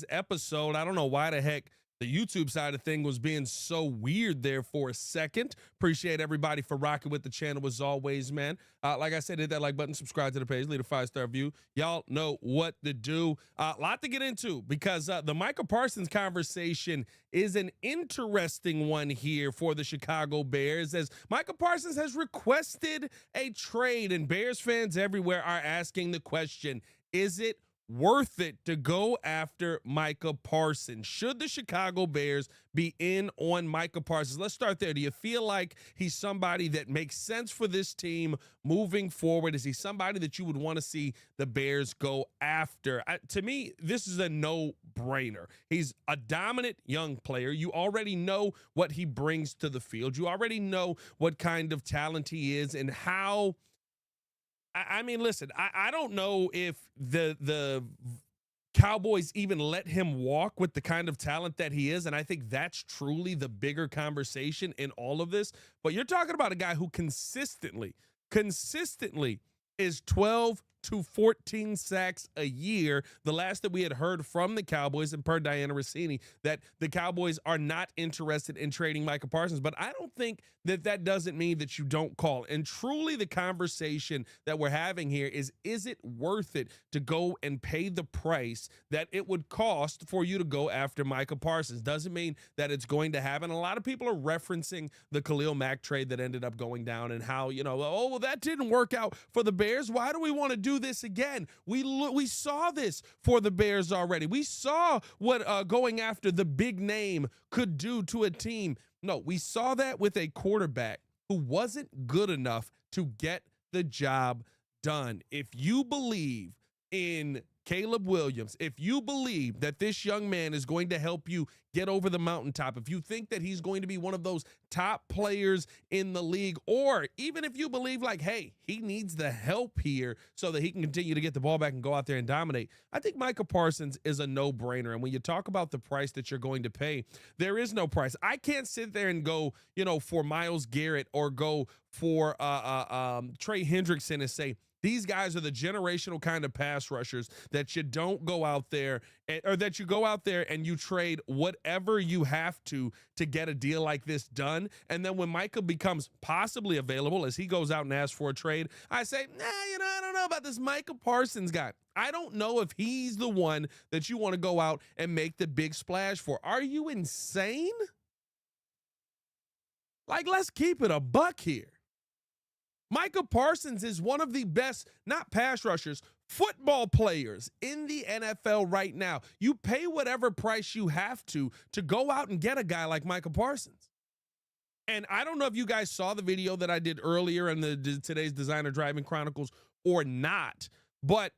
episode. I don't know why the heck the YouTube side of thing was being so weird there for a second. Appreciate everybody for rocking with the channel as always, man. Like I said, hit that like button, subscribe to the page, leave a 5-star review. Y'all know what to do. A lot to get into because the Micah Parsons conversation is an interesting one here for the Chicago Bears, as Micah Parsons has requested a trade, and Bears fans everywhere are asking the question, is it worth it to go after Micah Parsons? Should the Chicago Bears be in on Micah Parsons? Let's start there. Do you feel like he's somebody that makes sense for this team moving forward? Is he somebody that you would want to see the Bears go after? To me, this is a no-brainer. He's a dominant young player. You already know what he brings to the field. You already know what kind of talent he is and how. I mean, listen, I don't know if the Cowboys even let him walk with the kind of talent that he is, and I think that's truly the bigger conversation in all of this. But you're talking about a guy who consistently is 12 to 14 sacks a year. The last that we had heard from the Cowboys, and per Diana Rossini, that the Cowboys are not interested in trading Micah Parsons. But I don't think that doesn't mean that you don't call. And truly the conversation that we're having here is it worth it to go and pay the price that it would cost for you to go after Micah Parsons? Doesn't mean that it's going to happen. A lot of people are referencing the Khalil Mack trade that ended up going down and how, oh, well, that didn't work out for the Bears. Why do we want to do this again? We saw this for the Bears already. We saw what going after the big name could do to a team. No, we saw that with a quarterback who wasn't good enough to get the job done. If you believe in Caleb Williams, if you believe that this young man is going to help you get over the mountaintop, if you think that he's going to be one of those top players in the league, or even if you believe like, hey, he needs the help here so that he can continue to get the ball back and go out there and dominate, I think Micah Parsons is a no-brainer. And when you talk about the price that you're going to pay, there is no price. I can't sit there and go, for Myles Garrett or go for Trey Hendrickson and say, these guys are the generational kind of pass rushers that you don't go out there or that you go out there and you trade whatever you have to get a deal like this done. And then when Micah becomes possibly available, as he goes out and asks for a trade, I say, I don't know about this Micah Parsons guy. I don't know if he's the one that you want to go out and make the big splash for. Are you insane? Like, let's keep it a buck here. Micah Parsons is one of the best, not pass rushers, football players in the NFL right now. You pay whatever price you have to go out and get a guy like Micah Parsons. And I don't know if you guys saw the video that I did earlier in today's Designer Driving Chronicles or not, but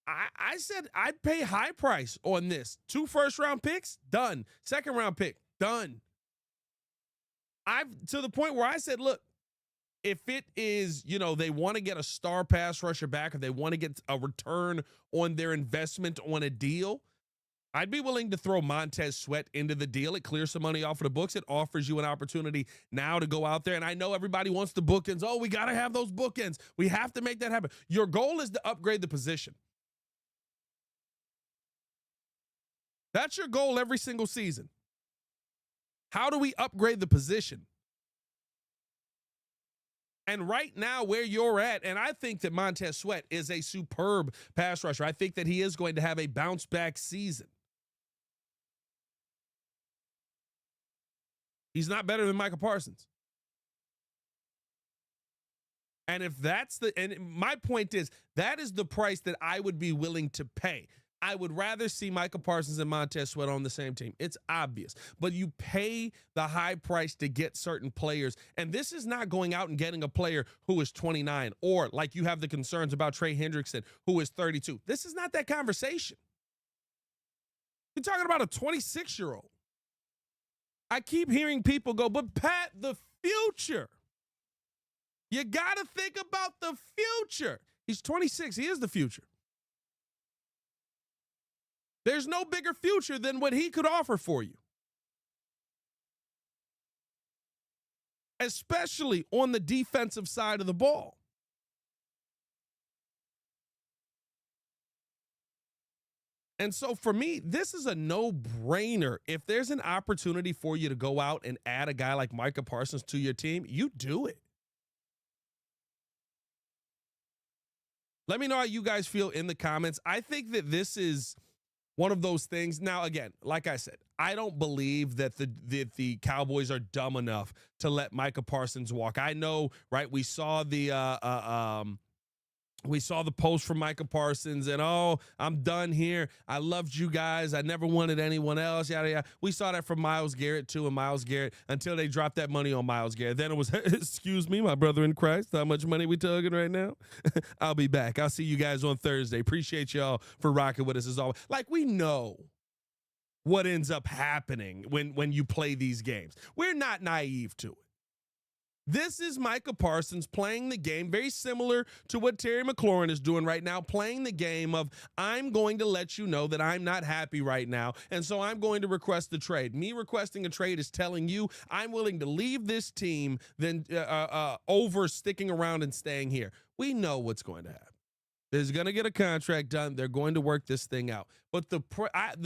I said I'd pay high price on this. 2 first-round picks, done. 2nd-round pick, done. To the point where I said, look, if it is, they want to get a star pass rusher back, or they want to get a return on their investment on a deal, I'd be willing to throw Montez Sweat into the deal. It clears some money off of the books. It offers you an opportunity now to go out there. And I know everybody wants the bookends. Oh, we got to have those bookends. We have to make that happen. Your goal is to upgrade the position. That's your goal every single season. How do we upgrade the position? And right now, where you're at, and I think that Montez Sweat is a superb pass rusher. I think that he is going to have a bounce-back season. He's not better than Micah Parsons. And if that's and my point is, that is the price that I would be willing to pay. I would rather see Micah Parsons and Montez Sweat on the same team. It's obvious. But you pay the high price to get certain players. And this is not going out and getting a player who is 29, or like you have the concerns about Trey Hendrickson, who is 32. This is not that conversation. You're talking about a 26-year-old. I keep hearing people go, but Pat, the future. You got to think about the future. He's 26. He is the future. There's no bigger future than what he could offer for you. Especially on the defensive side of the ball. And so for me, this is a no-brainer. If there's an opportunity for you to go out and add a guy like Micah Parsons to your team, you do it. Let me know how you guys feel in the comments. I think that this is one of those things. Now, again, like I said, I don't believe that the Cowboys are dumb enough to let Micah Parsons walk. I know, right? We saw the post from Micah Parsons and, oh, I'm done here. I loved you guys. I never wanted anyone else. Yada, yada. We saw that from Myles Garrett too, and Myles Garrett, until they dropped that money on Myles Garrett. Then it was, excuse me, my brother in Christ, how much money we talking right now? I'll be back. I'll see you guys on Thursday. Appreciate y'all for rocking with us as always. Like, we know what ends up happening when you play these games. We're not naive to it. This is Micah Parsons playing the game very similar to what Terry McLaurin is doing right now, playing the game of, I'm going to let you know that I'm not happy right now, and so I'm going to request a trade. Me requesting a trade is telling you I'm willing to leave this team than over sticking around and staying here. We know what's going to happen. They're going to get a contract done. They're going to work this thing out. But the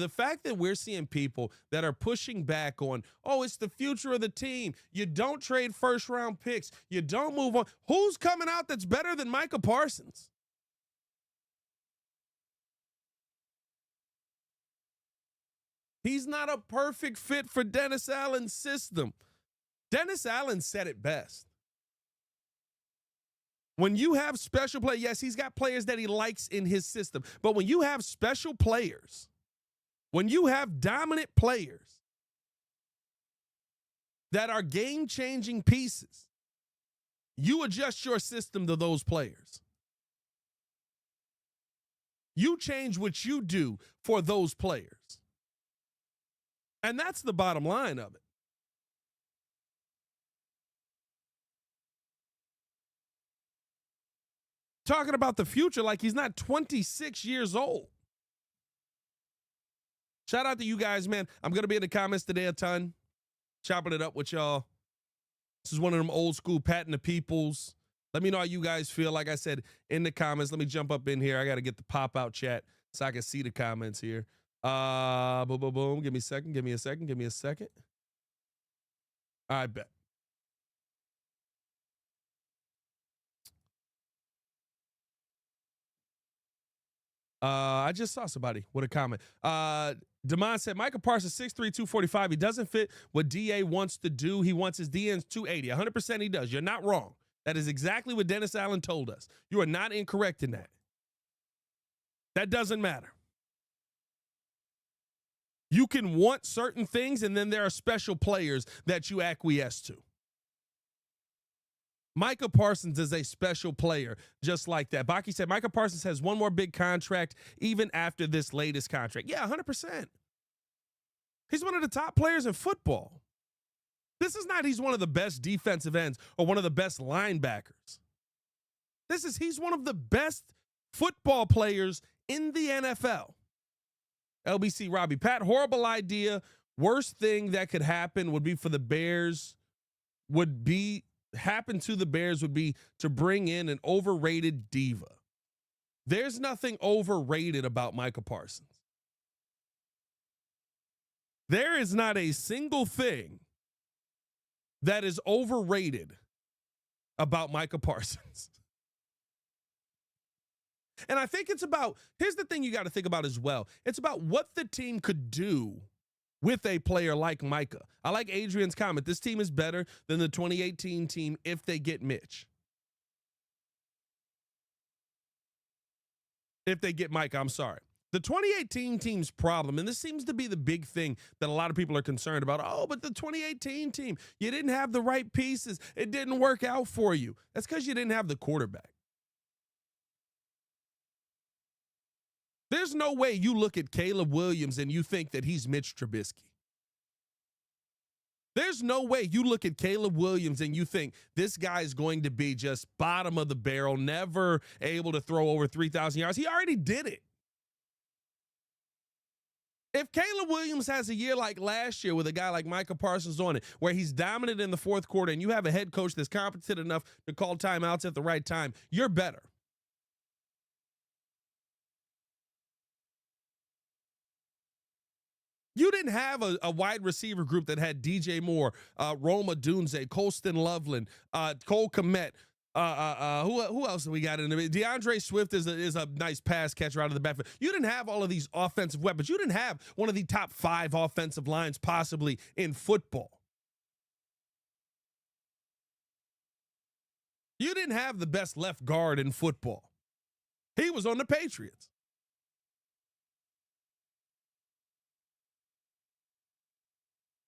fact that we're seeing people that are pushing back on, oh, it's the future of the team. You don't trade first-round picks. You don't move on. Who's coming out that's better than Micah Parsons? He's not a perfect fit for Dennis Allen's system. Dennis Allen said it best. When you have special players, yes, he's got players that he likes in his system. But when you have special players, when you have dominant players that are game-changing pieces, you adjust your system to those players. You change what you do for those players. And that's the bottom line of it. Talking about the future like he's not 26 years old. Shout out to you guys, man. I'm going to be in the comments today a ton, chopping it up with y'all. This is one of them old school patting the peoples. Let me know how you guys feel. Like I said, in the comments, let me jump up in here. I got to get the pop-out chat so I can see the comments here. Boom, boom, boom. Give me a second. Give me a second. Give me a second. I bet. I just saw somebody with a comment. Demond said, Micah Parsons, 6'3", 245. He doesn't fit what DA wants to do. He wants his DNs 280. 100% he does. You're not wrong. That is exactly what Dennis Allen told us. You are not incorrect in that. That doesn't matter. You can want certain things, and then there are special players that you acquiesce to. Micah Parsons is a special player just like that. Baki said Micah Parsons has one more big contract even after this latest contract. Yeah, 100%. He's one of the top players in football. This is not he's one of the best defensive ends or one of the best linebackers. He's one of the best football players in the NFL. LBC Robbie, Pat, horrible idea. Worst thing that could happen would be for the Bears would be to bring in an overrated diva. There's nothing overrated about Micah Parsons. There is not a single thing that is overrated about Micah Parsons. And I think it's about, here's the thing you got to think about as well. It's about what the team could do with a player like Micah. I like Adrian's comment. This team is better than the 2018 team if they get Mitch. If they get Micah, I'm sorry. The 2018 team's problem, and this seems to be the big thing that a lot of people are concerned about. Oh, but the 2018 team, you didn't have the right pieces. It didn't work out for you. That's because you didn't have the quarterback. There's no way you look at Caleb Williams and you think that he's Mitch Trubisky. There's no way you look at Caleb Williams and you think this guy is going to be just bottom of the barrel, never able to throw over 3,000 yards. He already did it. If Caleb Williams has a year like last year with a guy like Micah Parsons on it, where he's dominant in the fourth quarter and you have a head coach that's competent enough to call timeouts at the right time, you're better. You didn't have a wide receiver group that had DJ Moore, Roma Dunze, Colston Loveland, Cole Kmet. Who else have we got in there? DeAndre Swift is a nice pass catcher out of the backfield. You didn't have all of these offensive weapons. You didn't have one of the top 5 offensive lines possibly in football. You didn't have the best left guard in football. He was on the Patriots.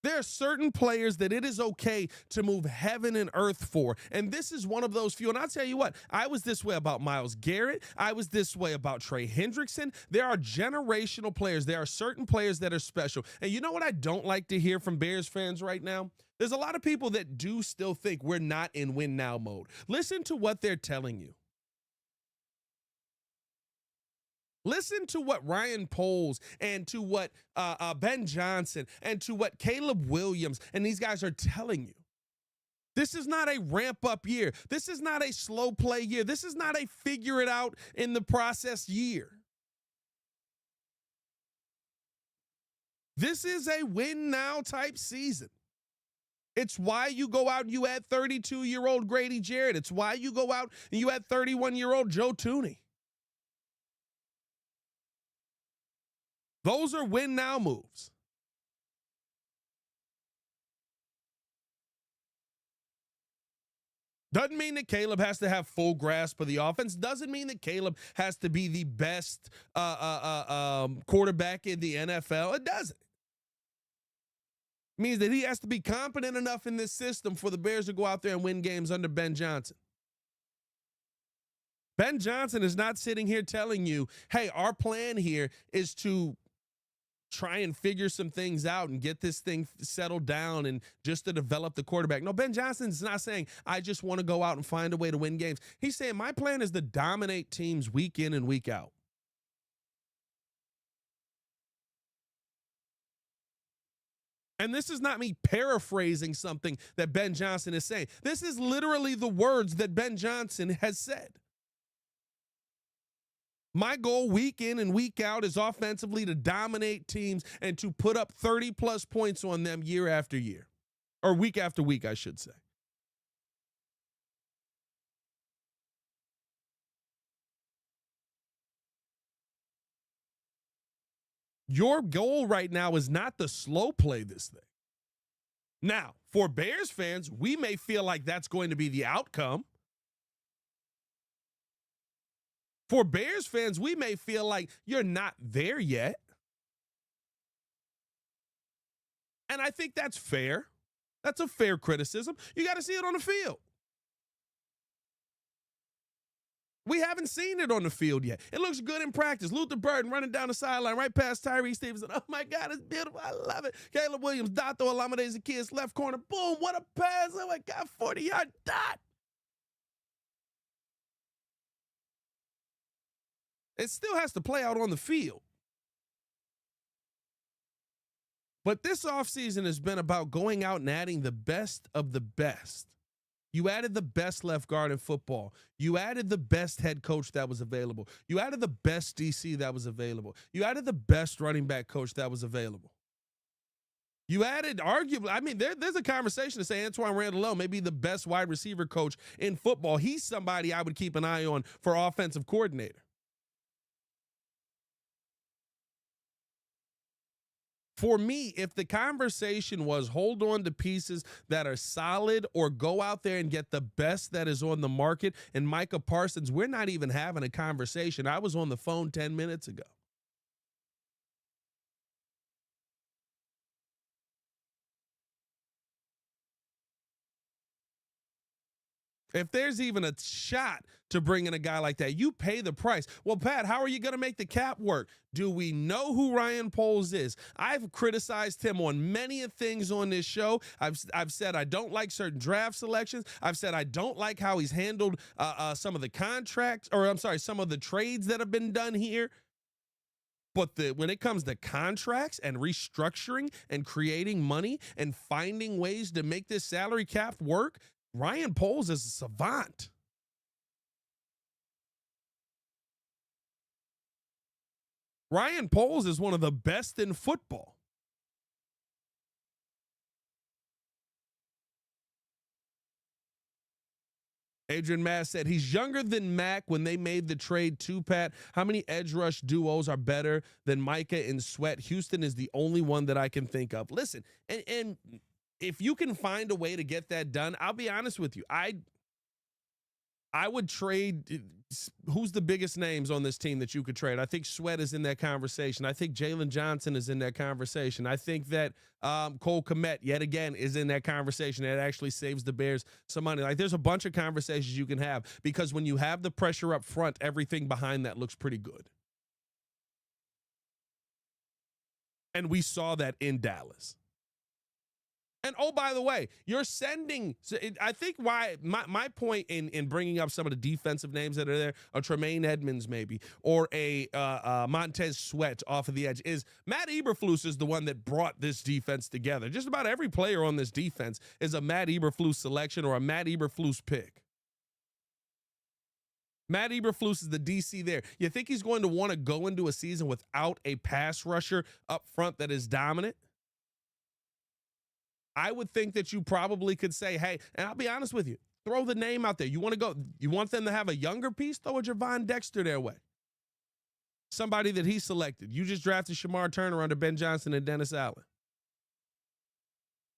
There are certain players that it is okay to move heaven and earth for. And this is one of those few. And I'll tell you what, I was this way about Myles Garrett. I was this way about Trey Hendrickson. There are generational players. There are certain players that are special. And you know what I don't like to hear from Bears fans right now? There's a lot of people that do still think we're not in win now mode. Listen to what they're telling you. Listen to what Ryan Poles and to what Ben Johnson and to what Caleb Williams and these guys are telling you. This is not a ramp up year. This is not a slow play year. This is not a figure it out in the process year. This is a win now type season. It's why you go out and you add 32-year-old Grady Jarrett. It's why you go out and you add 31-year-old Joe Thuney. Those are win now moves. Doesn't mean that Caleb has to have full grasp of the offense. Doesn't mean that Caleb has to be the best quarterback in the NFL. It doesn't. It means that he has to be competent enough in this system for the Bears to go out there and win games under Ben Johnson. Ben Johnson is not sitting here telling you, hey, our plan here is to try and figure some things out and get this thing settled down and just to develop the quarterback. No, Ben Johnson's not saying, I just want to go out and find a way to win games. He's saying, my plan is to dominate teams week in and week out. And this is not me paraphrasing something that Ben Johnson is saying. This is literally the words that Ben Johnson has said. My goal week in and week out is offensively to dominate teams and to put up 30-plus points on them year after year, or week after week, I should say. Your goal right now is not to slow play this thing. Now, for Bears fans, we may feel like that's going to be the outcome. For Bears fans, we may feel like you're not there yet. And I think that's fair. That's a fair criticism. You got to see it on the field. We haven't seen it on the field yet. It looks good in practice. Luther Burden running down the sideline right past Tyree Stevenson. Oh, my God, it's beautiful. I love it. Caleb Williams, Dato Alameda Zaccheaus, left corner. Boom, what a pass. Oh, my God, 40-yard dot. It still has to play out on the field. But this offseason has been about going out and adding the best of the best. You added the best left guard in football. You added the best head coach that was available. You added the best DC that was available. You added the best running back coach that was available. You added arguably, I mean, there's a conversation to say Antoine Randall may be the best wide receiver coach in football. He's somebody I would keep an eye on for offensive coordinator. For me, if the conversation was hold on to pieces that are solid or go out there and get the best that is on the market, and Micah Parsons, we're not even having a conversation. I was on the phone 10 minutes ago. If there's even a shot to bring in a guy like that, you pay the price. Well, Pat, how are you going to make the cap work? Do we know who Ryan Poles is? I've criticized him on many things on this show. I've said I don't like certain draft selections. I've said I don't like how he's handled some of the contracts, or I'm sorry, some of the trades that have been done here. But when it comes to contracts and restructuring and creating money and finding ways to make this salary cap work, Ryan Poles is a savant. Ryan Poles is one of the best in football. Adrian Mass said he's younger than Mack when they made the trade to Pat. How many edge rush duos are better than Micah and Sweat? Houston is the only one that I can think of. Listen, and if you can find a way to get that done, I'll be honest with you. I would trade. Who's the biggest names on this team that you could trade? I think Sweat is in that conversation. I think Jalen Johnson is in that conversation. I think that Cole Kmet, yet again, is in that conversation. It actually saves the Bears some money. Like, there's a bunch of conversations you can have because when you have the pressure up front, everything behind that looks pretty good. And we saw that in Dallas. And oh, by the way, you're sending. I think why my point in bringing up some of the defensive names that are there, a Tremaine Edmonds maybe, or a Montez Sweat off of the edge, is Matt Eberflus is the one that brought this defense together. Just about every player on this defense is a Matt Eberflus selection or a Matt Eberflus pick. Matt Eberflus is the DC there. You think he's going to want to go into a season without a pass rusher up front that is dominant? I would think that you probably could say, hey, and I'll be honest with you, throw the name out there. You want to go, you want them to have a younger piece? Throw a Javon Dexter their way. Somebody that he selected. You just drafted Shamar Turner under Ben Johnson and Dennis Allen.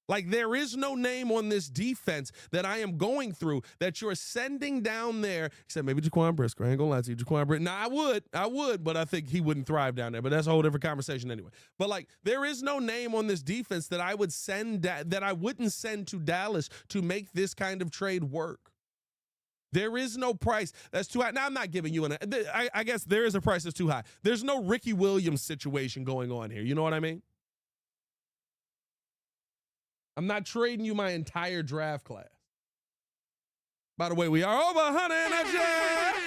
Like, there is no name on this defense that I am going through that you're sending down there. Except maybe Jaquan Brisker. I ain't gonna lie to you, Jaquan Brisker. Now, I would, but I think he wouldn't thrive down there. But that's a whole different conversation anyway. But like, there is no name on this defense that I would send that I wouldn't send to Dallas to make this kind of trade work. There is no price that's too high. Now, I'm not giving you I guess there is a price that's too high. There's no Ricky Williams situation going on here. You know what I mean? I'm not trading you my entire draft class. By the way, we are over 100 in a draft.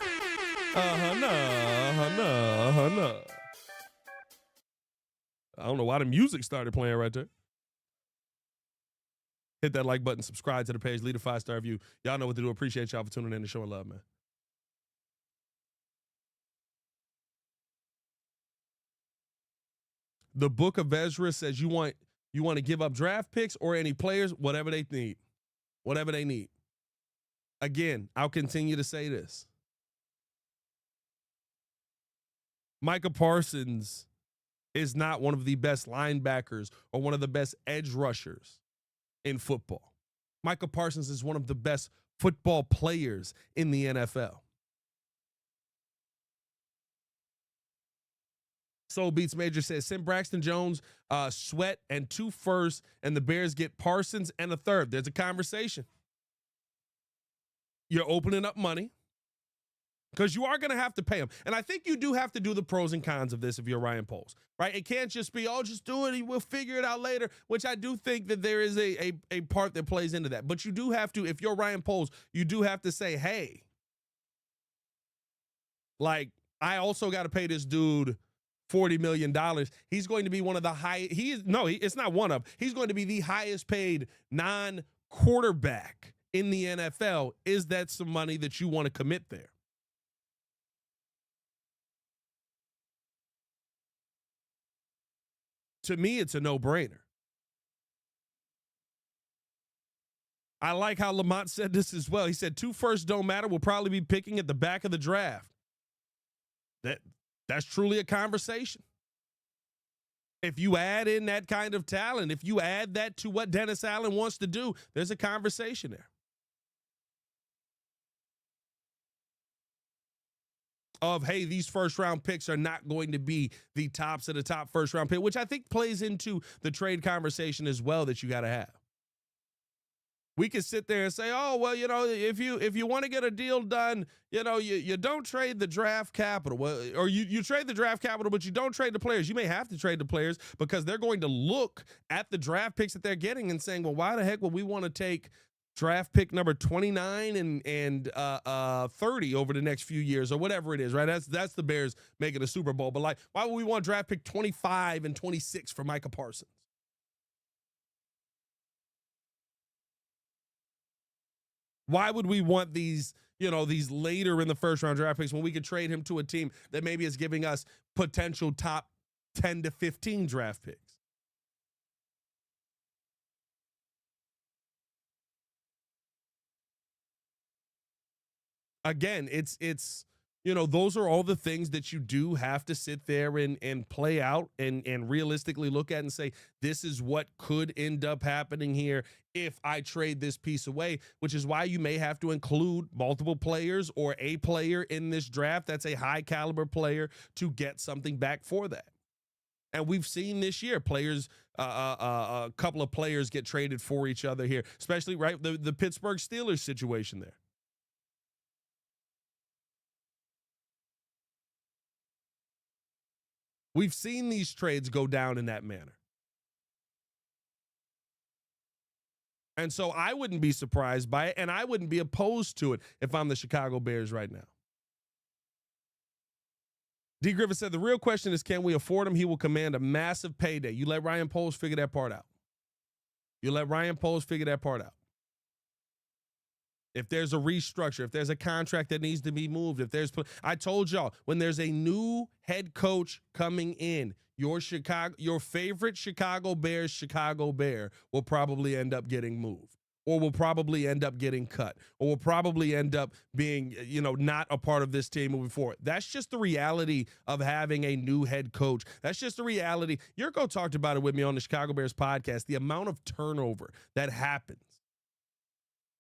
No. I don't know why the music started playing right there. Hit that like button, subscribe to the page, leave a 5-star review. Y'all know what to do. Appreciate y'all for tuning in and showing love, man. The book of Ezra says you want to give up draft picks or any players, whatever they need. Whatever they need. Again, I'll continue to say this. Micah Parsons is not one of the best linebackers or one of the best edge rushers in football. Micah Parsons is one of the best football players in the NFL. Soul Beats Major says, send Braxton Jones, Sweat, and 2 firsts, and the Bears get Parsons and a 3rd. There's a conversation. You're opening up money because you are going to have to pay him. And I think you do have to do the pros and cons of this if you're Ryan Poles, right? It can't just be, oh, just do it. We'll figure it out later, which I do think that there is a part that plays into that. But you do have to, if you're Ryan Poles, you do have to say, hey, like, I also got to pay this dude $40 million. He's going to be one of the it's not one of. He's going to be the highest paid non-quarterback in the NFL. Is that some money that you want to commit there? To me, it's a no-brainer. I like how Lamont said this as well. He said 2 firsts don't matter. We'll probably be picking at the back of the draft. That's truly a conversation. If you add in that kind of talent, if you add that to what Dennis Allen wants to do, there's a conversation there. Of, hey, these first-round picks are not going to be the tops of the top first-round pick, which I think plays into the trade conversation as well that you got to have. We could sit there and say, oh, well, you know, if you want to get a deal done, you know, you don't trade the draft capital. Well, or you trade the draft capital, but you don't trade the players. You may have to trade the players because they're going to look at the draft picks that they're getting and saying, well, why the heck would we want to take draft pick number 29 and 30 over the next few years or whatever it is, right? That's the Bears making a Super Bowl. But like, why would we want draft pick 25 and 26 for Micah Parsons? Why would we want these later in the first round draft picks when we could trade him to a team that maybe is giving us potential top 10 to 15 draft picks? again, it's those are all the things that you do have to sit there and play out and realistically look at and say, this is what could end up happening here if I trade this piece away, which is why you may have to include multiple players or a player in this draft that's a high caliber player to get something back for that. And we've seen this year players, a couple of players get traded for each other here, especially the Pittsburgh Steelers situation there. We've seen these trades go down in that manner. And so I wouldn't be surprised by it, and I wouldn't be opposed to it if I'm the Chicago Bears right now. D. Griffith said, the real question is, can we afford him? He will command a massive payday. You let Ryan Poles figure that part out. If there's a restructure, if there's a contract that needs to be moved, I told y'all, when there's a new head coach coming in, your favorite Chicago Bear will probably end up getting moved, or will probably end up getting cut, or will probably end up being, not a part of this team moving forward. That's just the reality of having a new head coach. That's just the reality. Yurko talked about it with me on the Chicago Bears podcast, the amount of turnover that happens.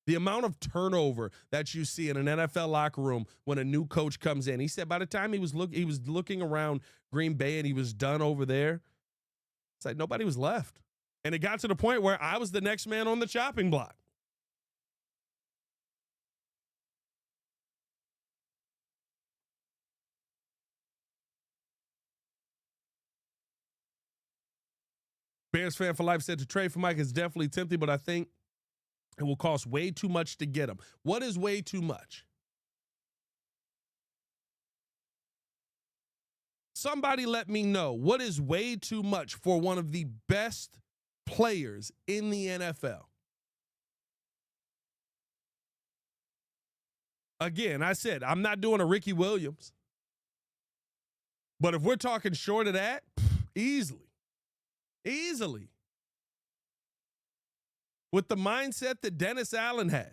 The amount of turnover that you see in an NFL locker room when a new coach comes in. He said by the time he was looking around Green Bay and he was done over there, it's like nobody was left. And it got to the point where I was the next man on the chopping block. Bears fan for life said to trade for Mike is definitely tempting, but I think it will cost way too much to get him. What is way too much? Somebody let me know. What is way too much for one of the best players in the NFL? Again, I said, I'm not doing a Ricky Williams. But if we're talking short of that, easily. With the mindset that Dennis Allen has.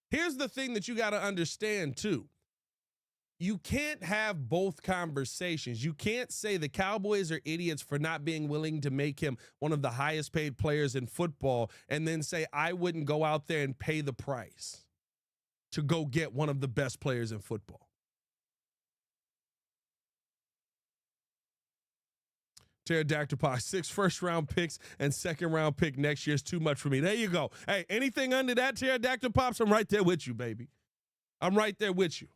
Here's the thing that you got to understand, too. You can't have both conversations. You can't say the Cowboys are idiots for not being willing to make him one of the highest paid players in football and then say, I wouldn't go out there and pay the price to go get one of the best players in football. Pterodactyl Pie, 6 first-round picks and second-round pick next year is too much for me. There you go. Hey, anything under that, Pterodactyl Pops, I'm right there with you, baby. I'm right there with you.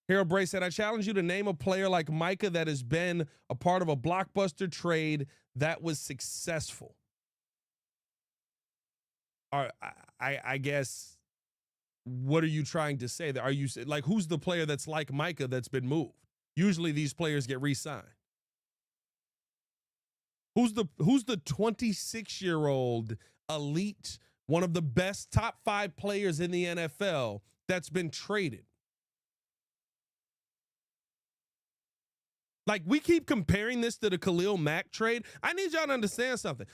Harold Bray said, I challenge you to name a player like Micah that has been a part of a blockbuster trade that was successful. I guess, what are you trying to say? Are you like, who's the player that's like Micah that's been moved? Usually these players get re-signed. Who's the 26-year-old elite, one of the best top 5 players in the NFL that's been traded? Like, we keep comparing this to the Khalil Mack trade. I need y'all to understand something.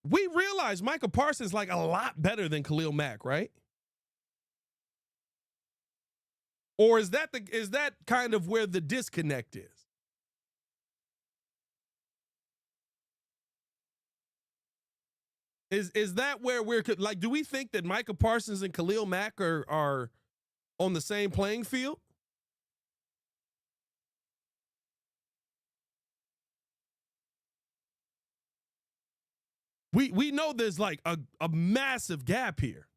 We realize Micah Parsons is like a lot better than Khalil Mack, right? Or is that kind of where the disconnect is? Is that where we're like, do we think that Micah Parsons and Khalil Mack are on the same playing field? We know there's like a massive gap here.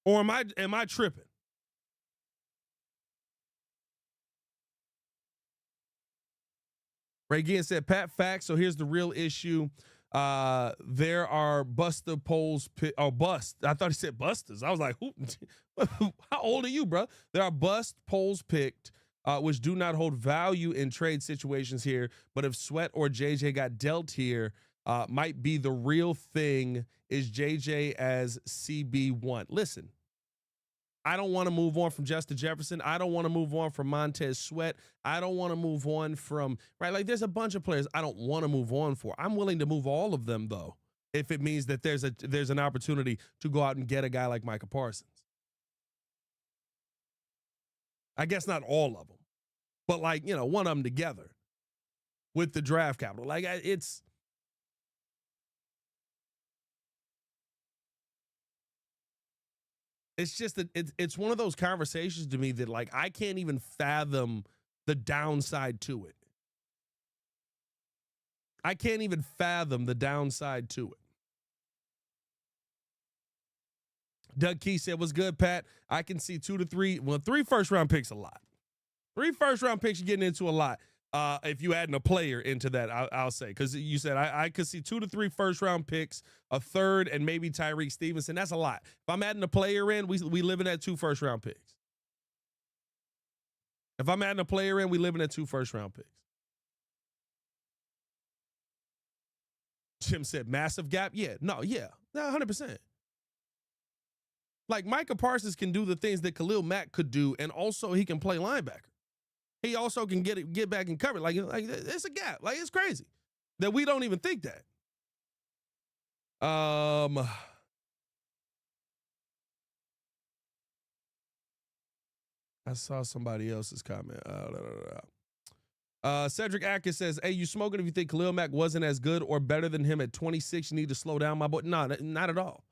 Or am I tripping? Ray Ginn said, Pat, facts. So here's the real issue. There are Buster Poles bust. I thought he said busters. I was like, who? How old are you, bro? There are bust polls picked, which do not hold value in trade situations here. But if Sweat or JJ got dealt here, might be the real thing. Is JJ as CB1? Listen, I don't want to move on from Justin Jefferson. I don't want to move on from Montez Sweat. I don't want to move on from, right? Like there's a bunch of players I don't want to move on for. I'm willing to move all of them though, if it means that there's an opportunity to go out and get a guy like Micah Parsons. I guess not all of them, but like, one of them together with the draft capital. Like it's just that it's one of those conversations to me that like I can't even fathom the downside to it. I can't even fathom the downside to it. Doug Key said, "What's good, Pat? I can see 2 to 3. Well, 3 first-round picks a lot. 3 first-round picks you're getting into a lot. If you adding a player into that, I'll say, because you said I could see 2 to 3 first-round picks, a third, and maybe Tyreek Stevenson. That's a lot. If I'm adding a player in, we living at 2 first-round picks. If I'm adding a player in, we living at 2 first-round picks." Jim said, "Massive gap." Yeah, 100%. Like Micah Parsons can do the things that Khalil Mack could do, and also he can play linebacker. He also can get back and cover. Like it's a gap. Like it's crazy that we don't even think that. I saw somebody else's comment. Cedric Atkins says, "Hey, you smoking if you think Khalil Mack wasn't as good or better than him at 26? You need to slow down, my boy." No, not at all.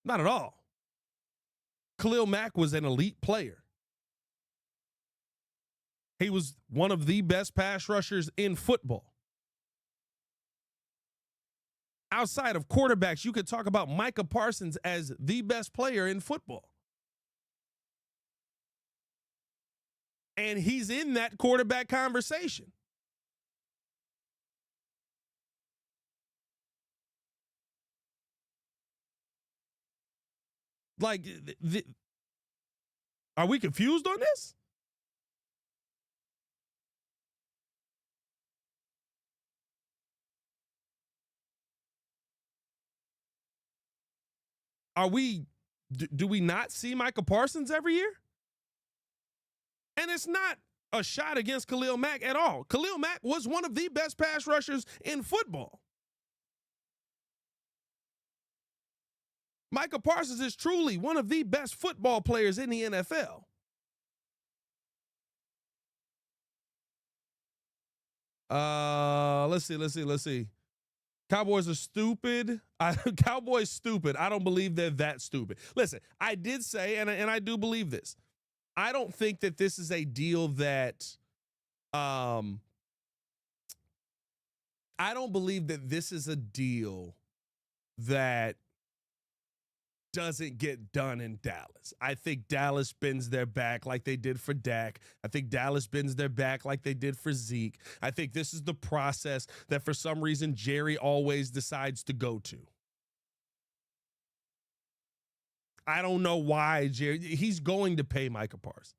Not at all. Khalil Mack was an elite player. He was one of the best pass rushers in football. Outside of quarterbacks, you could talk about Micah Parsons as the best player in football. And he's in that quarterback conversation. Like, are we confused on this? Do we not see Micah Parsons every year? And it's not a shot against Khalil Mack at all. Khalil Mack was one of the best pass rushers in football. Micah Parsons is truly one of the best football players in the NFL. Let's see. Cowboys are stupid. Cowboys stupid. I don't believe they're that stupid. Listen, I did say, and I do believe this. I don't think that this is a deal that, I don't believe that this is a deal that doesn't get done in Dallas. I think Dallas bends their back like they did for Dak. I think Dallas bends their back like they did for Zeke. I think this is the process that for some reason Jerry always decides to go to. I don't know why Jerry, he's going to pay Micah Parsons.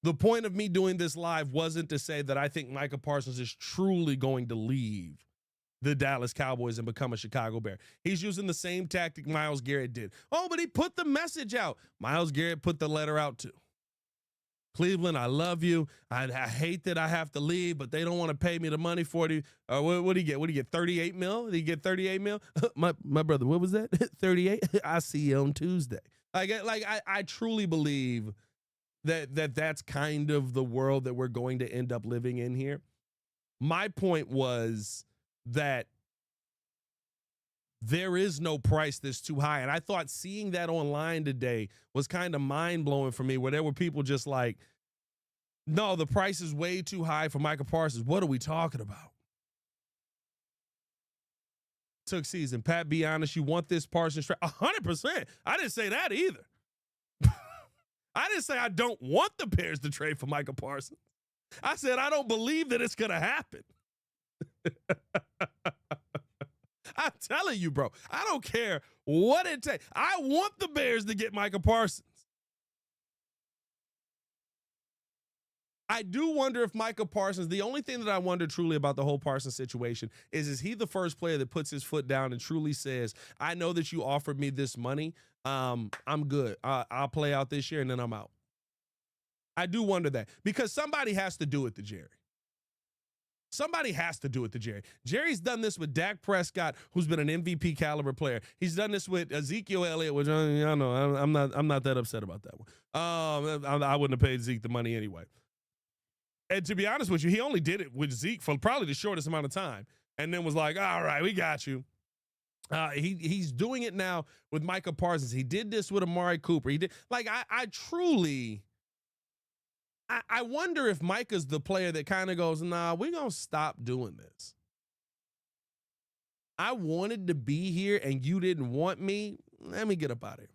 The point of me doing this live wasn't to say that I think Micah Parsons is truly going to leave the Dallas Cowboys and become a Chicago Bear. He's using the same tactic Myles Garrett did. Oh, but he put the message out. Myles Garrett put the letter out too. Cleveland, I love you. I hate that I have to leave, but they don't want to pay me the money for it. What do you get? What do you get? 38 mil? Did he get 38 mil? my brother, what was that? 38? I see you on Tuesday. I truly believe that's kind of the world that we're going to end up living in here. My point was that there is no price that's too high. And I thought seeing that online today was kind of mind-blowing for me, where there were people just like, no, the price is way too high for Micah Parsons. What are we talking about? Took season. Pat, be honest, you want this Parsons trade? 100%. I didn't say that either. I didn't say I don't want the Bears to trade for Micah Parsons. I said I don't believe that it's going to happen. I'm telling you, bro, I don't care what it takes. I want the Bears to get Micah Parsons. I do wonder if Micah Parsons, the only thing that I wonder truly about the whole Parsons situation is he the first player that puts his foot down and truly says, I know that you offered me this money. I'm good. I'll play out this year and then I'm out. I do wonder that because somebody has to do it to Jerry. Somebody has to do it to Jerry. Jerry's done this with Dak Prescott, who's been an MVP caliber player. He's done this with Ezekiel Elliott, which I know I'm not that upset about that one. I wouldn't have paid Zeke the money anyway. And to be honest with you, he only did it with Zeke for probably the shortest amount of time, and then was like, "All right, we got you." He's doing it now with Micah Parsons. He did this with Amari Cooper. He did I truly. I wonder if Micah's the player that kind of goes, nah, we're going to stop doing this. I wanted to be here and you didn't want me. Let me get up out of here.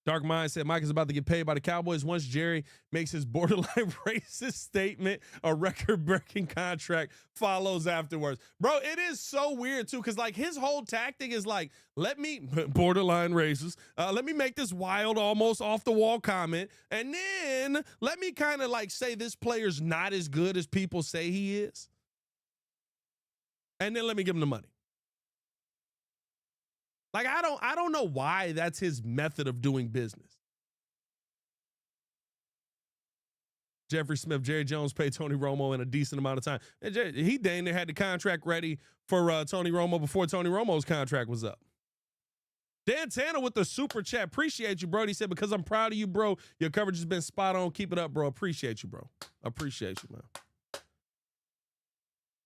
Dark Mind said Mike is about to get paid by the Cowboys once Jerry makes his borderline racist statement. A record-breaking contract follows afterwards. Bro, it is so weird, too, because, like, his whole tactic is, like, let me, borderline racist, let me make this wild, almost off-the-wall comment, and then let me kind of, like, say this player's not as good as people say he is, and then let me give him the money. Like, I don't know why that's his method of doing business. Jeffrey Smith, Jerry Jones paid Tony Romo in a decent amount of time. He dang near had the contract ready for Tony Romo before Tony Romo's contract was up. Dan Tanner with the super chat. Appreciate you, bro. He said, because I'm proud of you, bro. Your coverage has been spot on. Keep it up, bro. Appreciate you, bro. Appreciate you, man.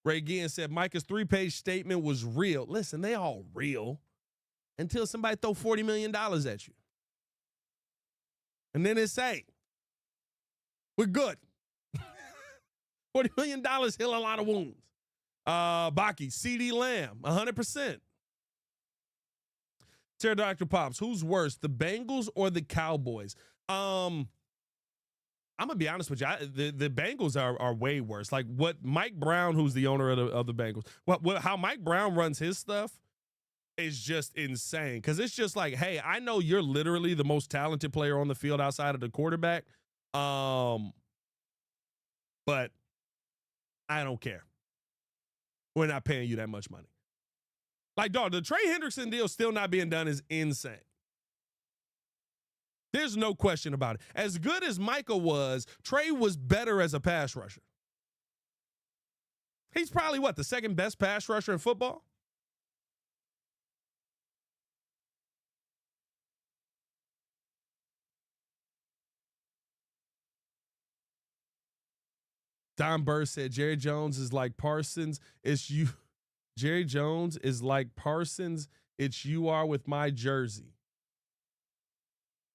Ray Ginn said, Micah's 3-page statement was real. Listen, they all real. Until somebody throw $40 million at you. And then it say, we're good. $40 million heal a lot of wounds. Baki, CD Lamb, 100%. Pterodactyl Pops, who's worse, the Bengals or the Cowboys? I'm going to be honest with you. The Bengals are way worse. Like what Mike Brown, who's the owner of the Bengals, how Mike Brown runs his stuff is just insane. Because it's just like, hey, I know you're literally the most talented player on the field outside of the quarterback. But I don't care. We're not paying you that much money. Like, dog, the Trey Hendrickson deal still not being done is insane. There's no question about it. As good as Micah was, Trey was better as a pass rusher. He's probably, the second best pass rusher in football? Don Burr said, Jerry Jones is like Parsons. It's you. Jerry Jones is like Parsons. It's you are with my jersey.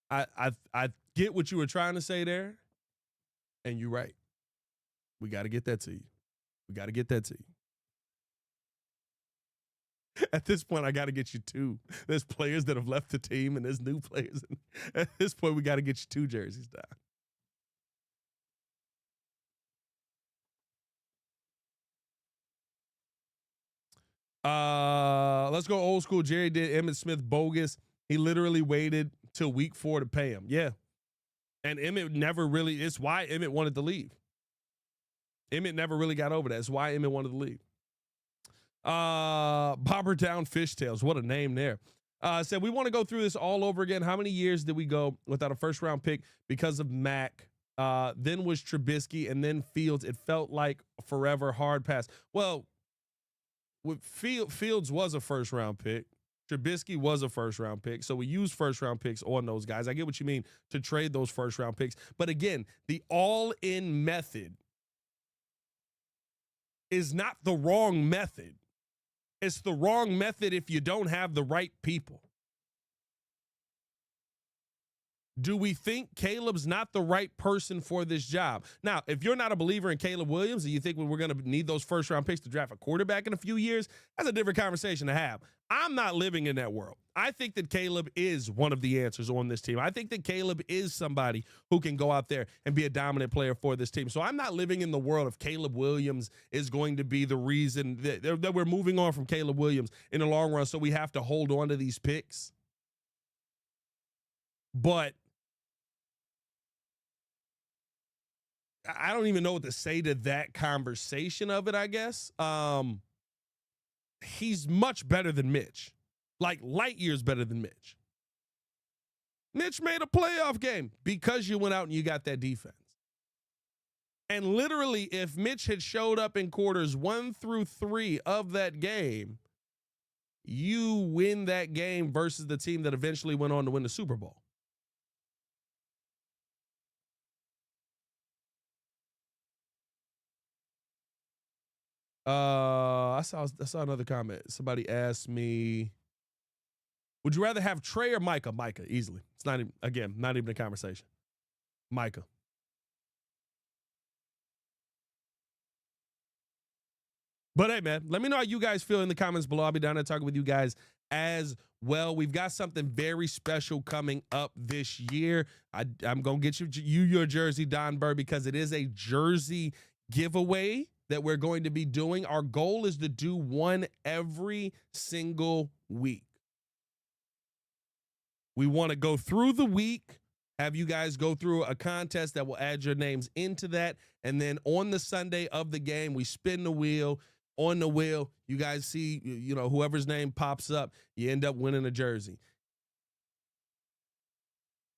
I get what you were trying to say there. And you're right. We got to get that to you. We got to get that to you. At this point, I got to get you two. There's players that have left the team and there's new players. At this point, we got to get you two jerseys down. Let's go old school. Jerry did Emmitt Smith bogus. He literally waited till week 4 to pay him. Yeah. And Emmitt never really, it's why Emmitt wanted to leave. Emmitt never really got over that. It's why Emmitt wanted to leave. Bobber Down Fishtails. What a name there. Said, we want to go through this all over again. How many years did we go without a first round pick because of Mack? Then was Trubisky and then Fields. It felt like forever hard pass. Well, with Fields was a first round pick. Trubisky was a first round pick. So we use first round picks on those guys. I get what you mean to trade those first round picks. But again, the all in method is not the wrong method. It's the wrong method if you don't have the right people. Do we think Caleb's not the right person for this job? Now, if you're not a believer in Caleb Williams and you think we're going to need those first round picks to draft a quarterback in a few years, that's a different conversation to have. I'm not living in that world. I think that Caleb is one of the answers on this team. I think that Caleb is somebody who can go out there and be a dominant player for this team. So I'm not living in the world of Caleb Williams is going to be the reason that we're moving on from Caleb Williams in the long run. So we have to hold on to these picks. But I don't even know what to say to that conversation of it, I guess. He's much better than Mitch. Like light years better than Mitch. Mitch made a playoff game because you went out and you got that defense. And literally, if Mitch had showed up in quarters 1 through 3 of that game, you win that game versus the team that eventually went on to win the Super Bowl. I saw another comment. Somebody asked me, would you rather have Trey or Micah? Micah, easily. It's not even, again, not even a conversation. Micah. But hey, man, let me know how you guys feel in the comments below. I'll be down there talking with you guys as well. We've got something very special coming up this year. I'm going to get you your jersey, Don Burr, because it is a jersey giveaway that we're going to be doing. Our goal is to do one every single week. We want to go through the week, have you guys go through a contest that will add your names into that. And then on the Sunday of the game, we spin the wheel. On the wheel, you guys see, you know, whoever's name pops up, you end up winning a jersey.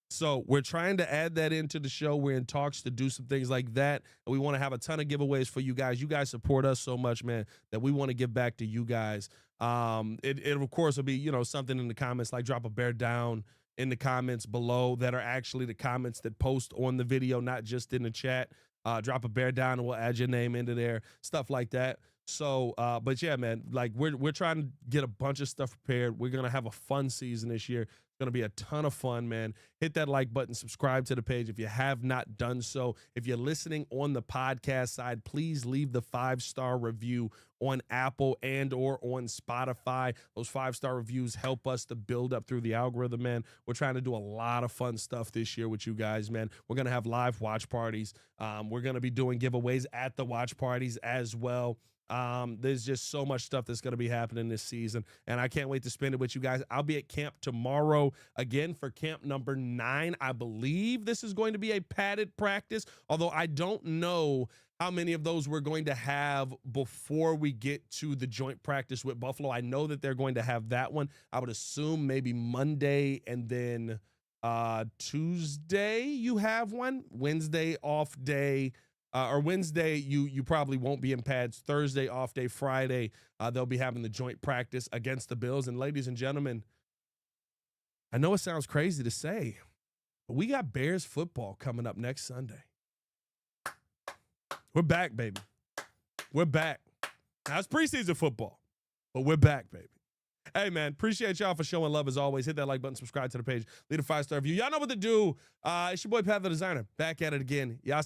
So we're trying to add that into the show. We're in talks to do some things like that. And we want to have a ton of giveaways for you guys. You guys support us so much, man, that we want to give back to you guys. It of course will be, you know, something in the comments, like drop a bear down in the comments below that are actually the comments that post on the video, not just in the chat. Drop a bear down and we'll add your name into there, stuff like that. So, but yeah, man, like we're trying to get a bunch of stuff prepared. We're going to have a fun season this year. It's going to be a ton of fun, man. Hit that like button, subscribe to the page if you have not done so. If you're listening on the podcast side, please leave the 5-star review on Apple and or on Spotify. Those 5-star reviews help us to build up through the algorithm, man. We're trying to do a lot of fun stuff this year with you guys, man. We're going to have live watch parties. We're going to be doing giveaways at the watch parties as well. There's just so much stuff that's going to be happening this season, and I can't wait to spend it with you guys. I'll be at camp tomorrow again for camp number 9. I believe this is going to be a padded practice, although I don't know how many of those we're going to have before we get to the joint practice with Buffalo. I know that they're going to have that one. I would assume maybe Monday, and then Tuesday you have one, Wednesday off day. Or Wednesday, you probably won't be in pads. Thursday, off day. Friday, they'll be having the joint practice against the Bills. And ladies and gentlemen, I know it sounds crazy to say, but we got Bears football coming up next Sunday. We're back, baby. We're back. Now, it's preseason football, but we're back, baby. Hey, man, appreciate y'all for showing love as always. Hit that like button, subscribe to the page, leave a 5-star review. Y'all know what to do. It's your boy, Pat the Designer, back at it again. Y'all